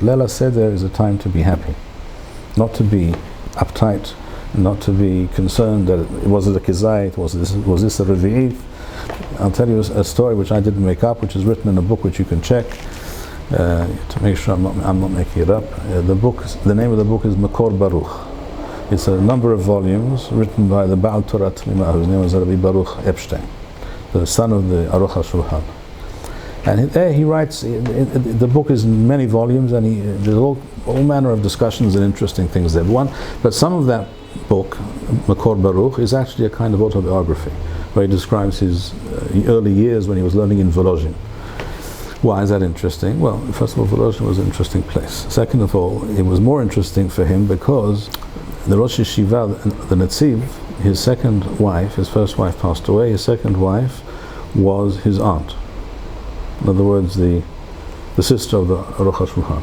Leila Seder is a time to be happy, not to be uptight, not to be concerned that was it a kizayit, was this a revi'it. I'll tell you a story which I didn't make up, which is written in a book which you can check to make sure I'm not making it up. The name of the book is Makor Baruch. It's a number of volumes written by the Baal Torah Tlima, whose name was Rabbi Baruch Epstein, the son of the Aruch HaShulchan. And there he writes, the book is in many volumes, and there's all manner of discussions and interesting things there. But some of that book, Makor Baruch, is actually a kind of autobiography, where he describes his early years when he was learning in Volozhin. Why is that interesting? Well, first of all, Volozhin was an interesting place. Second of all, it was more interesting for him because the Rosh Yeshiva, the Netziv, his second wife, his first wife passed away, his second wife was his aunt. In other words, the sister of the Aruch HaShulchan.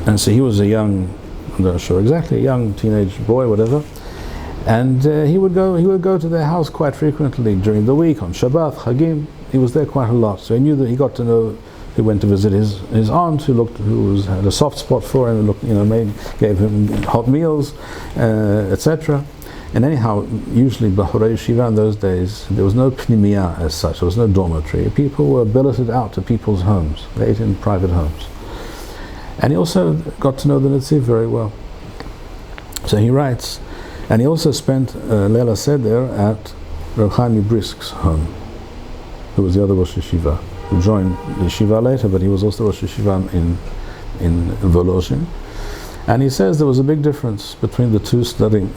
And so he was a young, I'm not sure exactly, a young teenage boy, whatever. And he would go to their house quite frequently during the week, on Shabbat, Chagim. He was there quite a lot. So he knew that he got to know. He went to visit his aunt, who had a soft spot for him, gave him hot meals, etc. And anyhow, usually Bahurei Yeshiva in those days, there was no pnimiyah as such, there was no dormitory. People were billeted out to people's homes. They ate in private homes. And he also got to know the Netziv very well. So he writes, and he also spent Leila Seder at Rabbi Chaim Brisk's home, who was the other Rosh Yeshiva, who joined the Yeshiva later, but he was also Rosh Yeshiva in Volozhin. And he says there was a big difference between the two studying.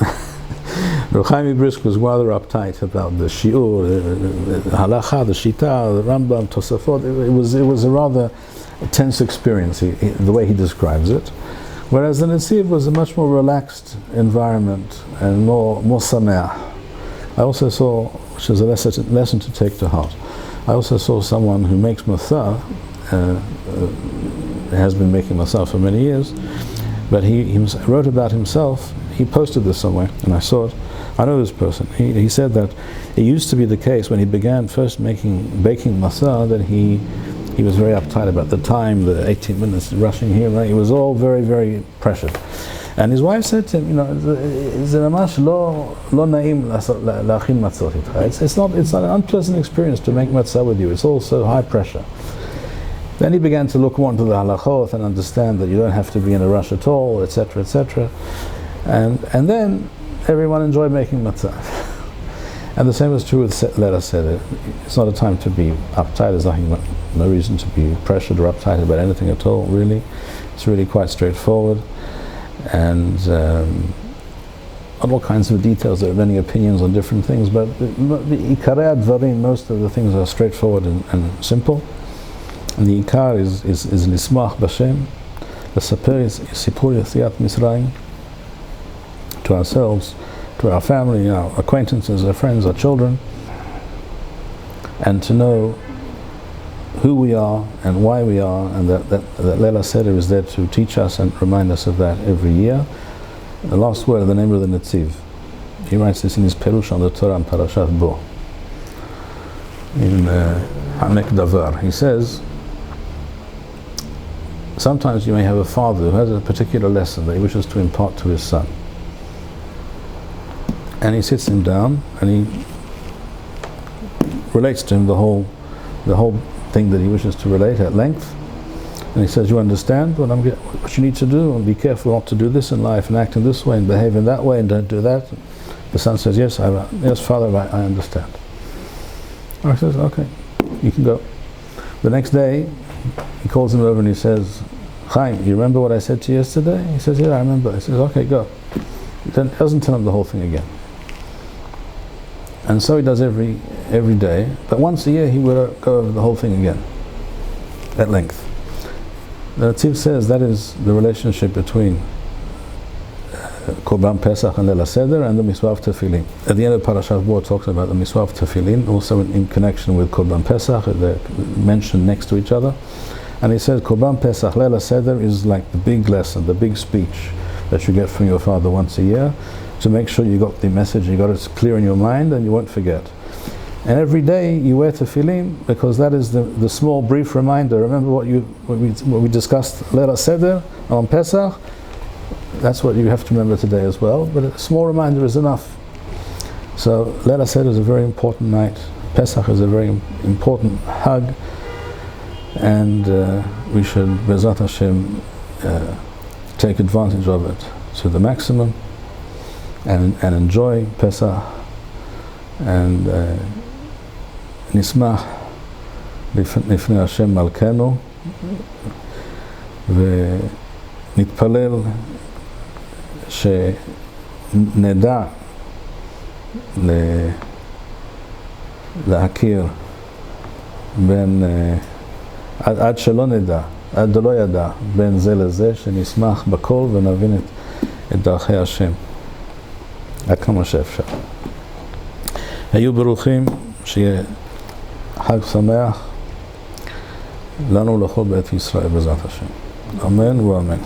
Rabbi Chaim Brisk was rather uptight about the shiur, the halacha, the shita, the Rambam, Tosafot. It was a rather tense experience, the way he describes it. Whereas the Netziv was a much more relaxed environment and more sameach. I also saw, which is a lesson to take to heart, I also saw someone who makes matzah, has been making matzah for many years, but he wrote about himself. He posted this somewhere, and I saw it. I know this person. He said that it used to be the case when he began first baking matzah that he was very uptight about the time, the 18 minutes rushing here, right? It was all very, very precious. And his wife said to him, "Ze mamash lo naim la'achin matzot itcha." It's not an unpleasant experience to make matzah with you. It's all so high pressure. Then he began to look more into the halachot and understand that you don't have to be in a rush at all, etc., etc. And then everyone enjoyed making matzah. And the same is true with Leila Seder. It's not a time to be uptight. There's no reason to be pressured or uptight about anything at all, really. It's really quite straightforward. And on all kinds of details, there are many opinions on different things, but the Ikarei Advarim, most of the things are straightforward and simple. And the Ikar is Lismach B'Shem, L'Saper Sipur Yetziat Mitzrayim, to ourselves, to our family, our acquaintances, our friends, our children, and to know who we are and why we are, and that Leila Seder is there to teach us and remind us of that every year. The last word, the name of the Netziv. He writes this in his Perush on the Torah and Parashat Bo. In Hamek Davar, he says, sometimes you may have a father who has a particular lesson that he wishes to impart to his son. And he sits him down and he relates to him the whole thing that he wishes to relate at length. And he says, "You understand what you need to do, and be careful not to do this in life, and act in this way, and behave in that way, and don't do that." The son says, "Yes, Father, I understand." And he says, "Okay, you can go." The next day, he calls him over and he says, "Chaim, you remember what I said to you yesterday?" He says, "Yeah, I remember." He says, "Okay, go." He doesn't tell him the whole thing again. And so he does every day, but once a year he would go over the whole thing again, at length. The Netziv says that is the relationship between Korban Pesach and Leila Seder and the Mitzvah of Tefillin. At the end of Parashat Bo talks about the Mitzvah of Tefillin, also in connection with Korban Pesach. They're mentioned next to each other. And he says Korban Pesach, Leila Seder is like the big lesson, the big speech that you get from your father once a year, to make sure you got the message, you got it clear in your mind, and you won't forget. And every day you wear tefillin because that is the small brief reminder. Remember what we discussed Leila Seder on Pesach? That's what you have to remember today as well, but a small reminder is enough. So Leila Seder is a very important night. Pesach is a very important hug, and we should, Be'ezrat Hashem, take advantage of it to the maximum and enjoy Pesach, and נשמח לפני השם מלכנו ונתפלל שנדע להכיר בין, עד שלא נדע, עד לא ידע בין זה לזה, שנשמח בכל ונבין את דרכי השם עד כמה שאפשר. היו ברוכים, שיהיה חג שמח לנו לכל בית ישראל בעזרת השם. אמן ואמן.